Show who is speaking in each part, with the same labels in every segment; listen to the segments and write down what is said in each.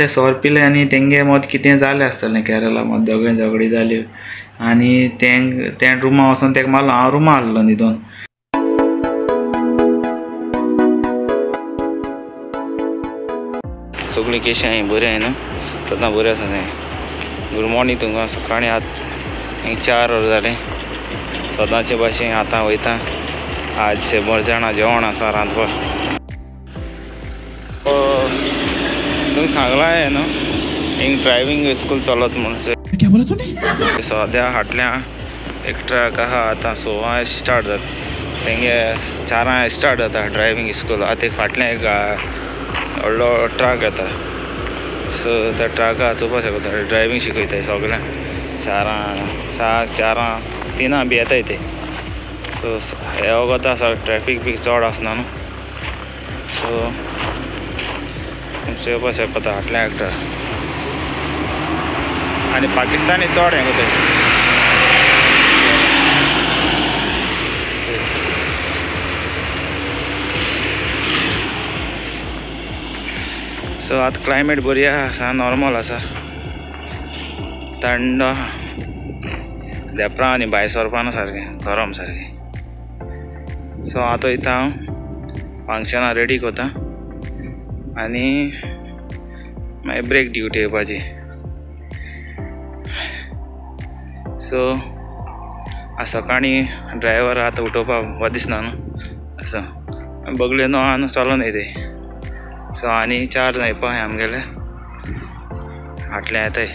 Speaker 1: ते सोरपिले आनी तेंगे मत कितें जालें आसतलें केरला मत दोगोय झगडी जाल्यो आनी ते रुमा वचोन तेका मारलो. हांव रुमा आहलो न्हिदोन. सगळीं केशी हांवें बरी आहाय न्हू, सदां बरी आसा न्ही. गूड मॉर्निंग तुमकां. सकाळीं आतां 4 वर जालें. सदांचे भाशेन आतां वयता. आज मरजाणा जेवण आसा रांदपाक. तुमी सांगलां न्हू हिंग ड्रायव्हिंग स्कूल चलत म्हणून. सद्या फाटल्या एक ट्रक आहा. आतां 6 स्टार्ट जाता. तेंगे 4 स्टार्ट जाता ड्रायव्हिंग स्कूल. आतां एक फाटल्यान एक व्हडलो ट्रक येता. सो त्या ट्रका चोवपाक शकता. ड्रायव्हिंग शिकयताय सगळ्यांक. 3 बी येताय ते. सो हे वगत आसा ट्रॅफिक बी चड आसना न्हू. सो चोवपाक शकता फाटल्या एकटा. आनी पाकिस्तानी चड हें कोताय. सो आतां क्लायमेट बरी आसा. नॉर्मल आसा. थंड आहा. देपरां आनी भायर सरपाना सारकें गरम सारकें. सो आतां वयता हांव फंक्शनाक रेडी कोता आनी मागीर ब्रेक ड्युटी येवपाची. सो सकाळीं ड्रायव्हर आतां उठोवपाक बरें दिसना न्हू. सो बगल्यो न्हू आहा न्हू चलोन येताय. सो आनी 4 जाण येवपा आहाय आमगेले. फाटल्यान येताय.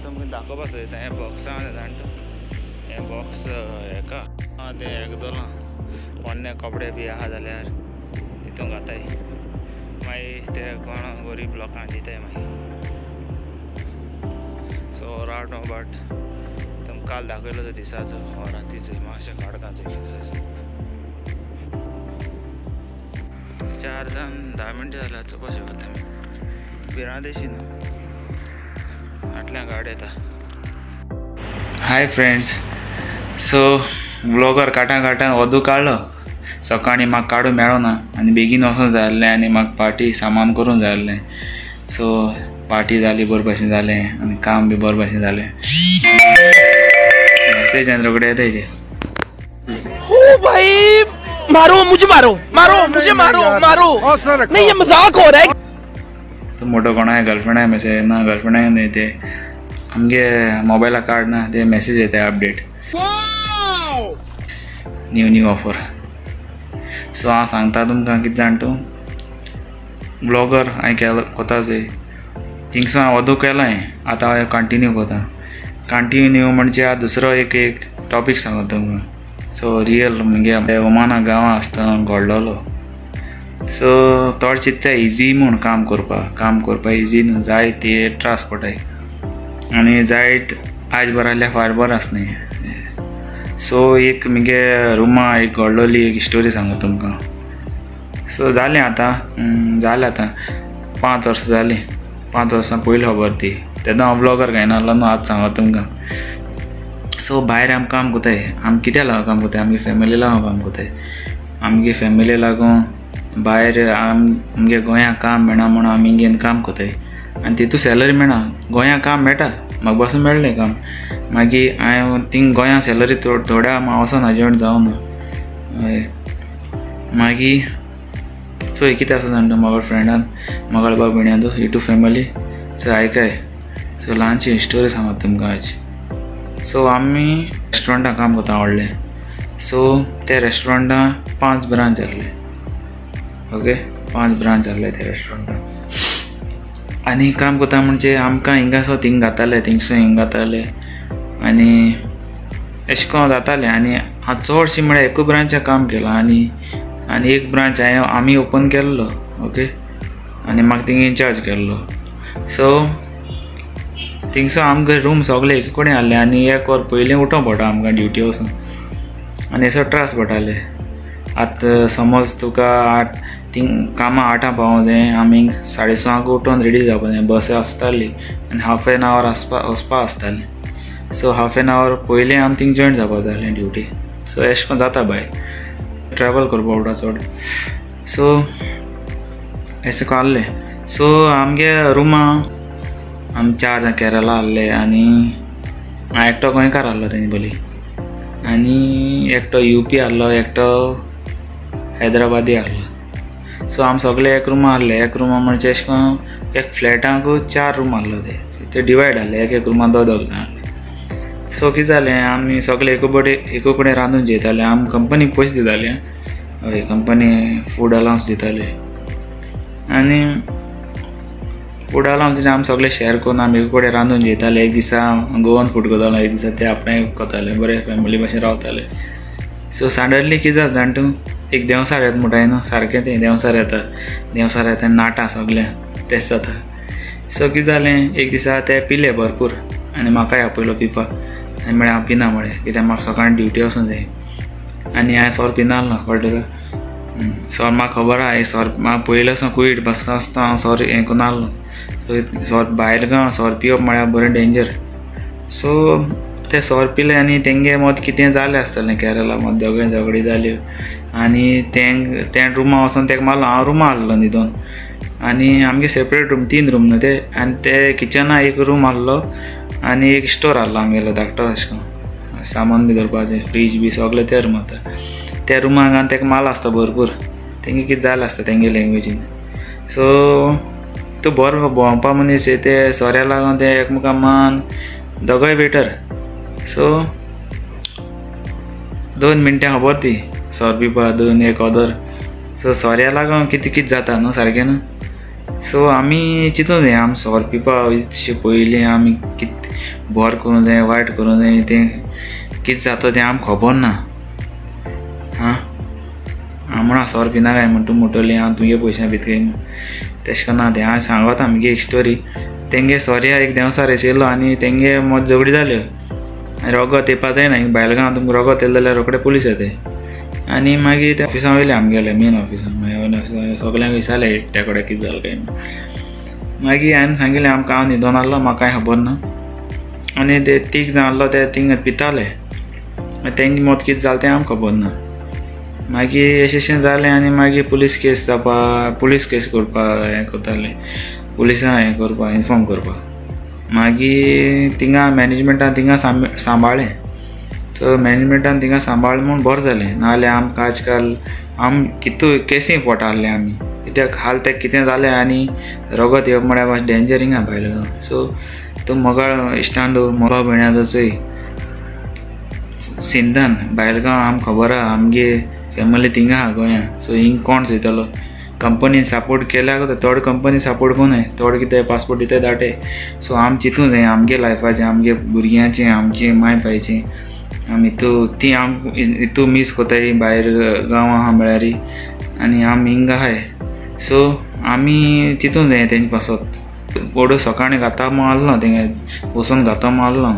Speaker 1: तुमकां दाखोवपाक सोदता हे बॉक्सां जाण तूं. हे बॉक्स हेका ते एकदोलां पोन्ने कपडे बी आहा जाल्यार तितून घाताय. मागीर ते कोण गरीब लोकांक दिताय मागीर. सो रावट बट तुमकां काल दाखयलो तो दिसाचो हो रातीचो मातशें काडपाचो एक्सरसाइज. 4 जाण 10 मिनटां जाल्यार चोवपाक शकता. बिरादेशी न्हू. फाटल्यान गाडी येता. Hi friends. सो ब्लॉगर काटां वदू काडलो. सकाळीं म्हाका काडूं मेळो ना आनी बेगीन वचूंक जाय आसलें आनी म्हाका पार्टी सामान करूंक जाय आसलें. सो पार्टी जाली बरे भशेन जालें आनी काम बी बरे भशेन जालें. मेसेज आनी रोखडे येताय ते.
Speaker 2: ओ भाई मारो मुझे नहीं ये मजाक हो रहा है.
Speaker 1: तो मोटो कोणा गर्लफ्रेंड आहे मेसेज ना. गर्लफ्रेंड नाही ते आमगे मोबायला कार्ड ना ते मेसेज येता अपडेट न्यू ऑफर. सो हांव सांगता तुमकां कितें जाण तूं ब्लॉगर हांवें केलो कोताचोय थिंगसो हांव वदू केलां. आतां हांव कंटिन्यू कोता. कंटिन्यू म्हणजे दुसरो एक टॉपीक सांगता तुमकां. सो रियल म्हणजे ओमाना गांवां आसतना घडलोलो. सो थोडे चित्ता इजी म्हूण काम करपा इजी न्हू. जायते त्रास पडटाय आनी जायत आज बरें आहल्यार फाल्यां बरें आसनाय. सो एक म्हगे रुमा एक घडलोली एक स्टोरी सांगता तुमकां. सो जालें आतां 5 वर्सां जालीं. 5 वर्सां पयलीं खबर ती. तेन्ना हांव ब्लॉगर घेयनासलो न्हू. आतां सांगता तुमकां. सो भायर आमी काम कोताय. आमी कित्याक लागून काम कोताय? आमगे फॅमिली लागून काम कोताय. आमगे फॅमिली लागून भायर आमगे गोंयां काम मेळना म्हणून आमी इंडियन काम कोताय आनी तितू सॅलरी मेळना. गोंयां काम मेळटा म्हाका बसून मेळ्ळें काम. मागीर हांवें थिंग गोंयां सॅलरी थोड्या हांव वचोना जॉयन जावं ना. मागीर सो कितें आसा जाणा म्हाका फ्रेंडान म्हाका बाबा भयण्याचो यूट्यूब फॅमिली. सो आयकाय. सो ल्हानशी स्टोरी सांगता तुमकां आज. सो आमी रेस्टॉरंटान काम कोता व्हडलें. सो त्या रेस्टॉरंटान 5 ब्रांच आहले. ओके 5 ब्रांच आहले त्या रेस्टॉरंटान. आनी काम कोता म्हणजे आमकां हिंगासो थिंग घाताले थिंगसो हिंग घाताले आनी अशें करून जातालें. आनी हांव चडशीं म्हळ्यार एकूच ब्रांचाक काम केलां आनी एक ब्रांच आमी ओपन केल्लो. ओके आनी म्हाका थिंग इन्चार्ज केल्लो. सो थिंगसो आमगे रूम सगळे एक कडेन आहले आनी 1 वर पयलीं उठोवंक पडटा आमकां ड्युटी वचून आनी असो त्रास पडटाले. आतां समज तुका थिंग कामां 8 पावों जाय. आमी 6:30 उठोन रेडी जावपा जाय. बस आसताली आनी हाफ एन आवर वचपा आसतालें. सो हाफ एन आवर पयलीं आमी थिंग जॉयन जावपा जाय आसलें ड्युटी. सो अशें करून जाता भायर ट्रॅवल करपा पडटा चड. सो अशें करून आहलें. सो आमगे रुमा आम 4 जाण केरला आहले आनी हांव एकटो गोंयकार आहलो तेंचे पयलीं आनी एकटो UP आहलो एकटो हैदराबादी आहलो. सो आम सगळे एक रुमा आहले. एक रुमा म्हणजे अशें करून एक फ्लॅटाक 4 रूम आहलो ते डिवायड आहले एक रुमान 2 जाण आहले. सो कितें जालें आमी सगळे एक कडेन रांदून जेयताले. आमी कंपनीक पयशे दिताले. हय कंपनी फूड अलावन्स दिताले आनी फूड अलावन्स दिवन आमी सगळे शेअर करून आमी एक कडेन रांदून जेयताले. एक दिसा गोवन फूड करतालो एक दिसा ते आपणें करताले बरे फॅमिली भशेन रावताले. सो सडनली कितें जाता जाण तूं एक देंवसार येता म्हणटाय न्हू सारकें तें देंवसार येता नाटा सगळें तेच जाता. सो कितें जालें एक दिसा ते पिले भरपूर आनी म्हाकाय आपयलो पिवपाक आनी म्हळें हांव पिना म्हळें कित्याक म्हाका सकाळीं ड्युटी वचूंक जाय आनी हांवें सोर पिनासलो कळटा तुका. सोर म्हाका खबर आहा एक सोर म्हाका पयलो सावन कुयट बसका आसता हांव सोर हें करून नासलो. सो सोर भायर गांव सोर पिवप म्हळ्यार बरें डेंजर. सो ते सोर पिले आनी तेंगे मत कितें जालें आसतलें केरला मत दोगोय झगडी जाल्यो आनी ते रुमा वचोन तेका मारलो. हांव रुमा आहलो न्हिदोन आनी आमगे सेपरेट रूम 3 रूम न्हू ते आनी ते किचना एक रूम आहलो आनी एक स्टोर आहलो आमगेलो धाकटो अशें करून सामान बी दवरपाचें फ्रीज बी सगळें त्या रूमांत. त्या रुमाक आनी तेका माल आसता भरपूर तेंगे कितें जालें आसता तेंगे लँग्वेजीन. सो तो बरो भोंवपा मनीस ते सोऱ्या लागून ते एकमेका मान दोगोय बेटर. सो 2 मिनटां खबर ती सोर पिवपा 2-1 ऑदर. सो सोऱ्या लागून कितें जाता न्हू सारकें न्हू. सो आमी चिंतूंक जाय आमी सोर पिवपा पयलीं आमी कितें बरें करूं जाय वायट करूं जाय तें कितें जाता तें आमकां खबर ना. हांव म्हणा सोर पिना काय म्हण तूं म्हणटली हांव तुगे पयशां भितरी तेशें करून ना तें हांव सांगता आमगे एक स्टोरी. तेंगे सोऱ्या एक देंवसार येयलो आनी तेंगे मत झगडी जाल्यो आनी रोगत येवपा जायना भायलगांव तुमकां रोगत येयलें जाल्यार रोखडे पुलीस येताय. आनी मागीर त्या ऑफिसान वयले आमगेले मेन ऑफिसान मागीर सगळ्यांक विचारलें एकट्या कडेन कितें जालें काय. मागीर हांवें सांगिल्लें आमकां हांव न्हिदोन आहलो म्हाका कांय खबर ना आनी ते 3 जाण आहलो ते थिंग पिताले तेंगे मत कितें जालें तें आमकां खबर ना. मागीर अशें जालें आनी मागीर पुलीस केस करपा हें करतालें पुलिसां हें करपा इन्फॉर्म करपा. मागीर थिंगा मॅनेजमेंटान थिंगा सांबाळ्ळें. सो मॅनेजमेंटान थिंगा सांबाळ्ळें म्हूण बरें जालें नाजाल्यार आमकां आजकाल कितू केसी पडटाले आमी कित्याक हाल तें कितें जालें आनी रोगत येवप म्हळ्यार मातशें डेंजर हिंगा भायलो. सो तूं मोगाळ इश्टान दवर मोगा भयण्या चोय सिंधान भायलगांव आमकां खबर आहा आमगे फॅमिली थिंगा आहा गोंयां. सो हिंग कोण चोयतलो कंपनीन सपोर्ट केल्यार थोडे कंपनी सपोर्ट कोनाय थोडे कितें पासपोर्ट दिताय धाडटे. सो आमी चिंतूंक जाय आमगे लायफाचें आमगे भुरग्यांचें आमचें माय बायचें आमी ती हितू मिस कोताय भायर गांवां आहा म्हळ्यार आनी आमी हिंगा आहाय. सो आमी चिंतूंक जाय तेंचे पासत कोडू सकाळीं घाता म्हूण आहलो तेंगे वचून घातो म्हूण आहलो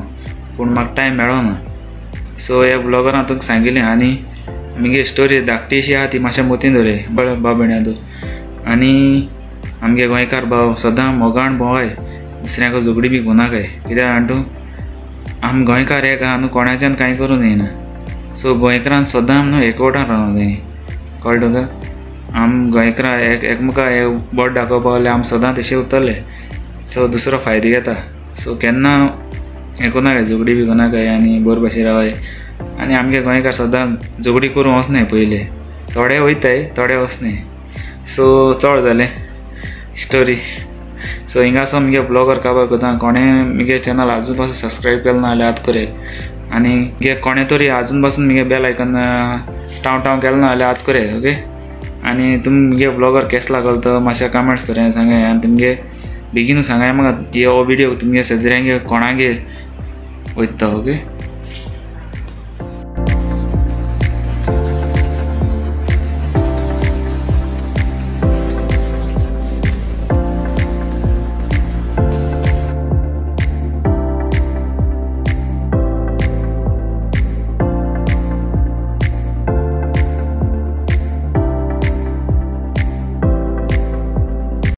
Speaker 1: पूण म्हाका टायम मेळोना. सो ह्या ब्लॉगरान तुका सांगिल्लें आनी आमगे स्टोरी धाकटीशी आहा ती मातशें मोतीन दवरय बरें भाव भयण्या तूं. आनी आमगे गोंयकार भाव सदां मोगाण भोंवाय दुसऱ्यांक झगडी बी कोनाकाय कित्याक जाण तूं आमी गोंयकार एक आहा न्हू कोणाच्यान कांय करूं जायना. सो गोंयकारान सदां न्हू एकवटान रावूंक जाय कळ्ळें तुका. आमी गोंयकारां एकमेका बोट दाखोवपा लागल्यार आमी सदां तशें उरतले. सो दुसरो फायदो घेता. सो केन्ना हें कोनाकाय झगडी बी कोनाकाय आनी बरे भशेन रावाय. आनी आमगे गोंयकार सदां झगडी करूं वचनाय पयले थोडे वयताय थोडे वचनाय. सो चड जालें स्टोरी. सो हिंगासो मुगे ब्लॉगर काबार कोता कोणें मुगे चॅनल आजून पासून सबस्क्रायब केलें ना जाल्यार आतां करे आनी मुगे कोणें तरी आजून पासून मुगे बेल आयकन टाव केलें ना जाल्यार आतां करे ओके. आनी तुमी मुगे ब्लॉगर केस लागलो तो मातशें कमेंट्स कराय सांगाय आनी तुमगे बेगीनूच सांगाय म्हाका हो विडियो तुमगे शेजऱ्यांगे कोणागे वयता ओके.